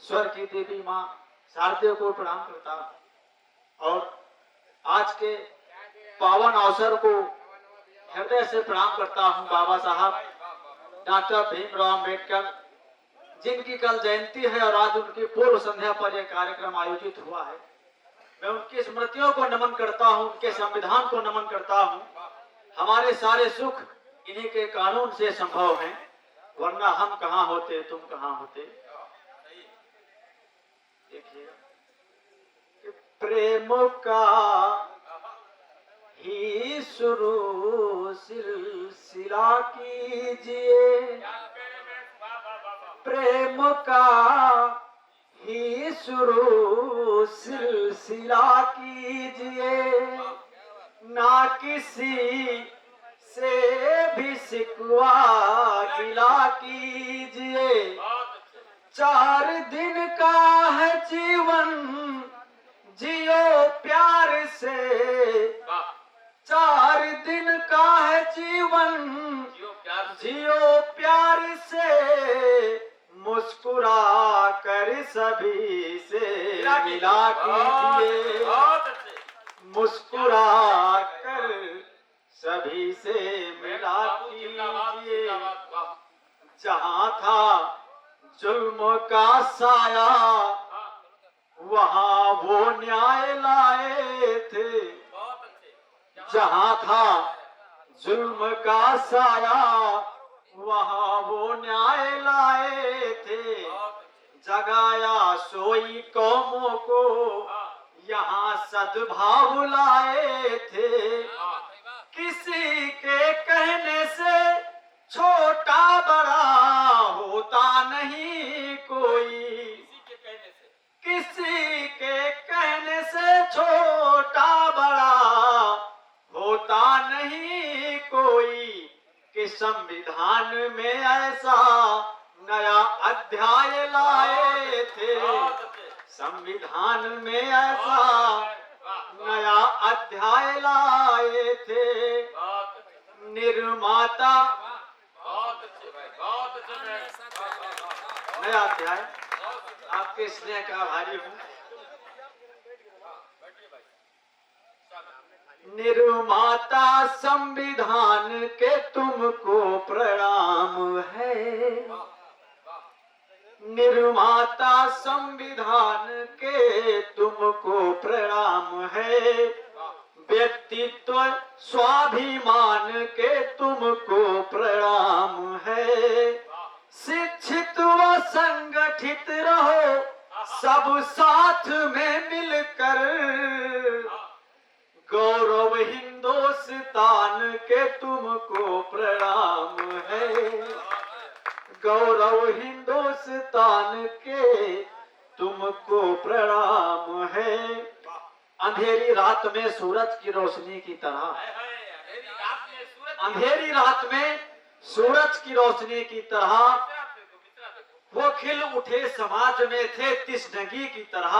स्वर की देवी माँ शारदे को प्रणाम करता हूँ और आज के पावन अवसर को हृदय से प्रणाम करता हूँ बाबा साहब डॉक्टर भीमराव अम्बेडकर जिनकी कल जयंती है और आज उनकी पूर्व संध्या पर यह कार्यक्रम आयोजित हुआ है। मैं उनकी स्मृतियों को नमन करता हूँ, उनके संविधान को नमन करता हूँ। हमारे सारे सुख इन्हीं के कानून से संभव हैं, वरना हम कहाँ होते, तुम कहाँ होते। देखिए, प्रेम का ही शुरू सिलसिला कीजिए, प्रेम का ही शुरू सिलसिला कीजिए, ना किसी से भी शिकवा गिला कीजिए। 4 दिन का है जीवन जियो प्यार से, 4 दिन का है जीवन जियो प्यार से, मुस्कुरा कर सभी से मिला कीजिए, मुस्कुरा कर सभी से मिला कीजिए। जहाँ था जुल्म का साया वहाँ वो न्याय लाए थे, जहाँ था जुल्म का साया वहाँ वो न्याय लाए थे। जगाया सोई कौमों को यहाँ सद्भाव लाए थे। किसी के कहने से छोटा बड़ा होता नहीं कोई, किसी के कहने से छोटा बड़ा होता नहीं कोई, कि संविधान में ऐसा नया अध्याय लाए थे, संविधान में ऐसा नया अध्याय लाए थे। निर्माता नया अध्याय, आपके स्नेह का आभारी हूँ। निर्माता संविधान के तुमको प्रणाम है, निर्माता संविधान के तुमको प्रणाम है। व्यक्तित्व स्वाभिमान के तुमको प्रणाम है। शिक्षित व संगठित रहो सब साथ में मिलकर, गौरव हिंदुस्तान के तुमको प्रणाम है, गौरव हिंदुस्तान के तुमको प्रणाम है। अंधेरी रात में सूरज की रोशनी की तरह, अंधेरी रात में सूरज की रोशनी की तरह वो खिल उठे समाज में थे तिश्नगी की तरह।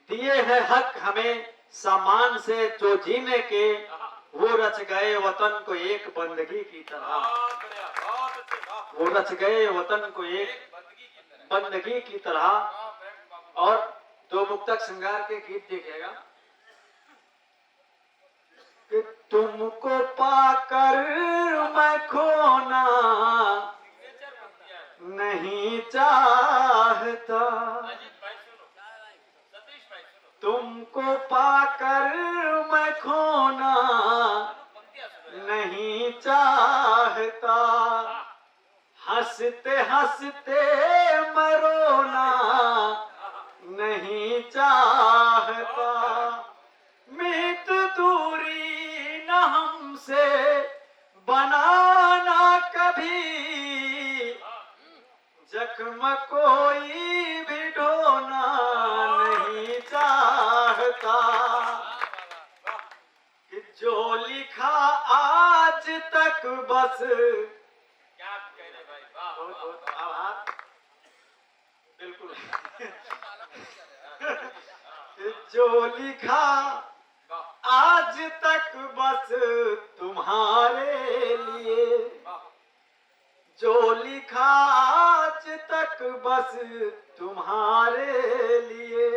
दिए है हक हमें सम्मान से जो जीने के, वो रच गए वतन को एक बंदगी की तरह, वो रच गए वतन को एक बंदगी की तरह। और 2 मुक्तक श्रृंगार के गीत देखिएगा कि तुमको पाकर मैं खोना नहीं चाहता, तुमको पाकर मैं खोना नहीं चाहता, हंसते हंसते मैं रोना नहीं चाहता। मीत दूरी न हमसे बनाना कभी, जख्म कोई भी ढोना नहीं चाहता, कि जो लिखा आज तक बस बिल्कुल जो लिखा आज तक बस तुम्हारे लिए, जो लिखा आज तक बस तुम्हारे लिए,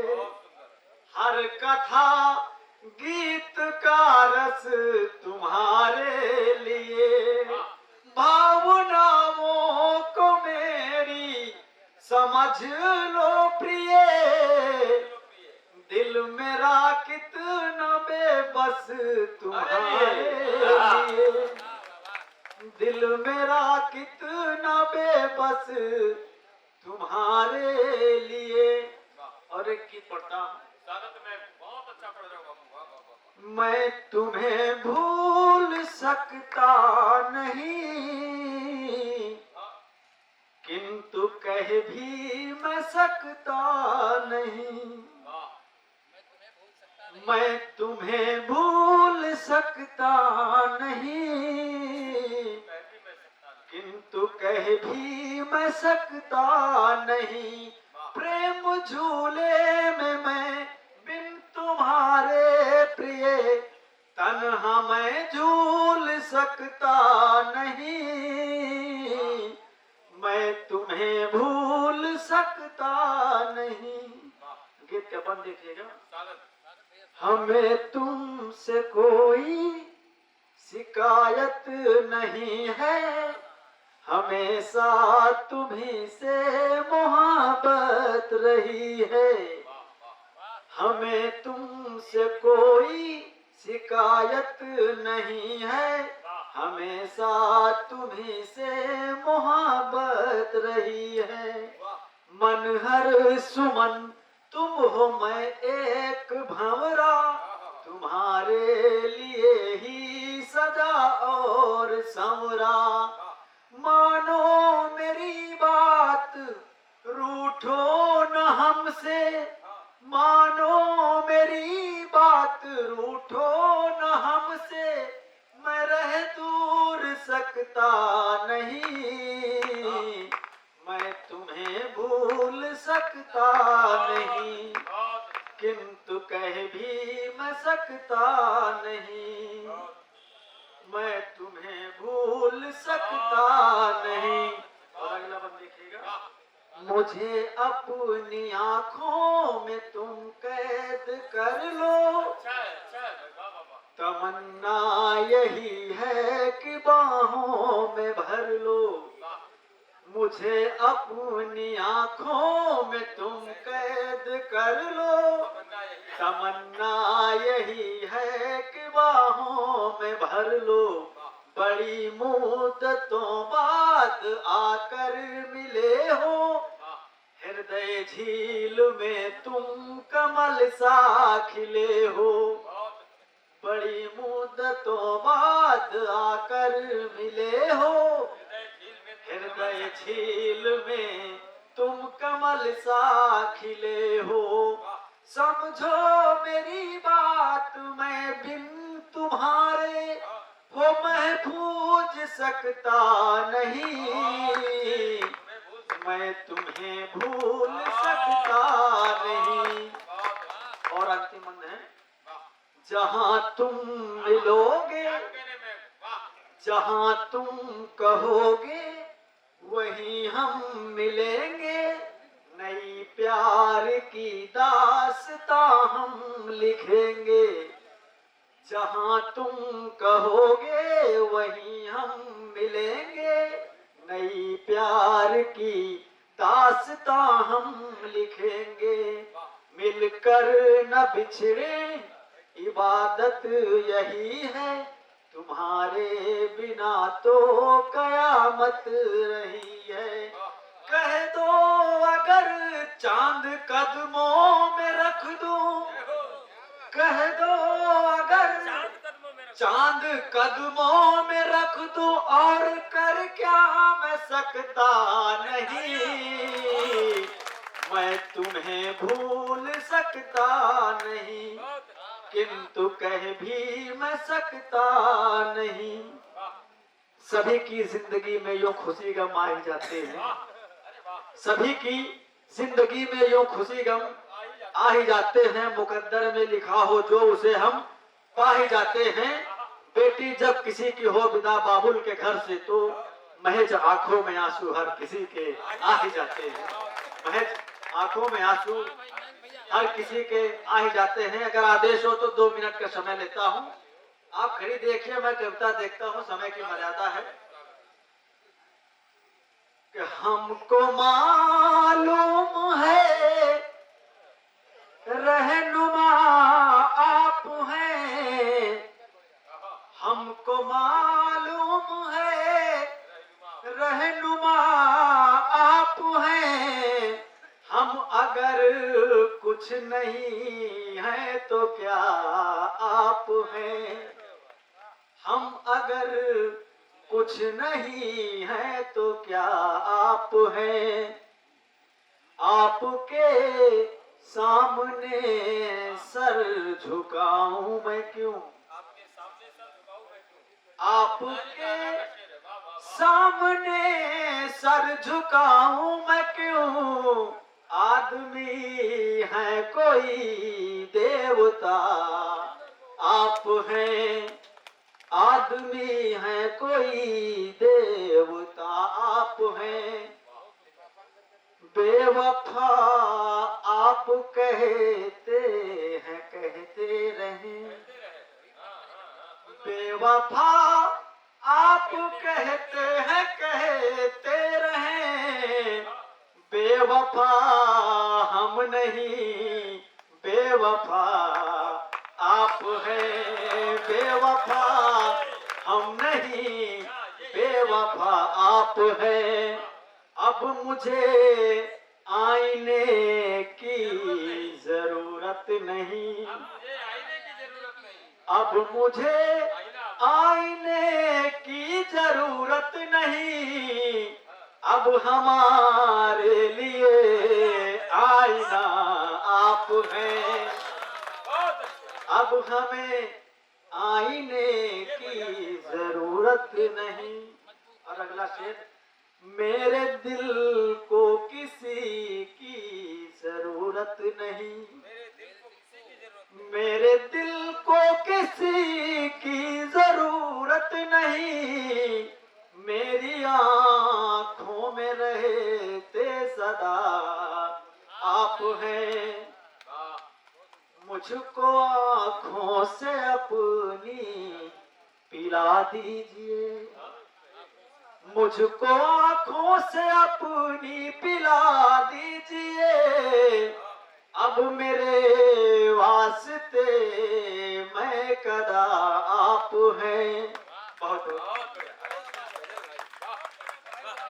हर कथा गीत का रस तुम्हारे लिए, भावनाओं को मेरी समझ लो प्रिय, दिल मेरा कितना बेबस तुम्हारे लिए, दिल मेरा कितना बेबस तुम्हारे लिए। और एक गीत पढ़ता हूँ, बहुत अच्छा पढ़ रहे हो बाबू। मैं तुम्हें भूल सकता नहीं, किंतु कह भी मैं सकता नहीं, मैं तुम्हें भूल सकता नहीं, किंतु कह भी मैं सकता नहीं, प्रेम झूले में मैं बिन तुम्हारे प्रिय, तन्हा मैं झूल सकता नहीं, मैं तुम्हें भूल सकता नहीं। गीत का बंद देखिएगा। हमें तुमसे कोई शिकायत नहीं है, हमेशा तुम्ही से मोहब्बत रही है, हमें तुमसे कोई शिकायत नहीं है, हमेशा तुम्ही से मोहब्बत रही है, मन हर सुमन तुम हो मैं एक भंवरा, तुम्हारे लिए ही सजा और संवरा, मानो मेरी बात रूठो न हमसे, मानो मेरी बात रूठो न हमसे, मैं रह दूर सकता नहीं, मैं तुम्हें भूल सकता नहीं, किंतु कह भी मैं सकता नहीं, मैं तुम्हें भूल सकता नहीं। और अगला बंद देखिएगा। मुझे अपनी आंखों में तुम कैद कर लो, तमन्ना यही है कि बाहों में भर लो, मुझे अपनी आंखों में तुम कैद कर लो, तमन्ना यही है कि बाहों में भर लो, बड़ी मुद्दतों बाद आकर मिले हो, हृदय झील में तुम कमल सा खिले हो, बड़ी मुद्दतों बाद आकर मिले हो, हृदय झील में तुम कमल सा खिले हो, समझो मेरी बात मैं बिन तुम्हारे हो महफूज सकता नहीं, मैं तुम्हें भूल सकता नहीं। और अंतिम मंद है, जहां तुम मिलोगे जहां तुम कहोगे वहीं हम मिलेंगे, नई प्यार की दास्तां हम लिखेंगे, जहां तुम कहोगे वहीं हम मिलेंगे, नई प्यार की दास्तां हम लिखेंगे, मिलकर न बिछड़े इबादत यही है, तुम्हारे बिना तो कयामत रही है, कह दो अगर चांद कदमों में रख दूं, कह दो अगर चांद कदमों में रख दूं, और कर क्या मैं सकता नहीं, मैं तुम्हें भूल सकता नहीं, किंतु कह भी मैं सकता नहीं। सभी की जिंदगी में यूं खुशी गम आ ही जाते हैं, सभी की जिंदगी में यूं खुशी गम आ ही जाते हैं, मुकद्दर में लिखा हो जो उसे हम पा ही जाते हैं, बेटी जब किसी की हो विदा बाबुल के घर से, तो महज आंखों में आंसू हर किसी के आ ही जाते हैं। महज आंखों में आंसू हर किसी के आ ही जाते हैं। अगर आदेश हो तो 2 मिनट का समय लेता हूँ। आप घड़ी देखिए, मैं कविता देखता हूँ, समय की मर्यादा है। कि हमको मालूम है रहनुमा आप हैं, हमको मालूम है रहनुमा आप हैं। हम अगर कुछ नहीं है तो क्या आप हैं, हम अगर कुछ नहीं है तो क्या आप हैं। आपके सामने सर झुकाऊं मैं क्यों, आपके सामने सर झुकाऊं मैं क्यों? आपके सामने सर झुकाऊं मैं क्यों। आदमी है कोई देवता आप हैं, आदमी है कोई देवता आप हैं। बेवफा आप कहते हैं कहते रहें, बेवफा आप कहते हैं कहते रहें। बेवफा हम नहीं, बेवफा आप हैं। बेवफा हम नहीं, बेवफा आप हैं। अब मुझे आईने की जरूरत नहीं, ये आईने की जरूरत नहीं। अब मुझे आईने की जरूरत नहीं। अब हमारे लिए आईना आप हैं, बहुत अच्छा। अब हमें आईने की जरूरत नहीं। और अगला शेर, मेरे दिल को किसी की जरूरत नहीं, मेरे दिल को किसी की जरूरत मेरे दिल को किसी की जरूरत नहीं। नहीं। मेरी आंखों में रहते सदा आप हैं। वाह, मुझको आंखों से अपनी पिला दीजिए, मुझको आंखों से अपनी पिला दीजिए। अब मेरे वास्ते मैं कदा आप हैं। बहुत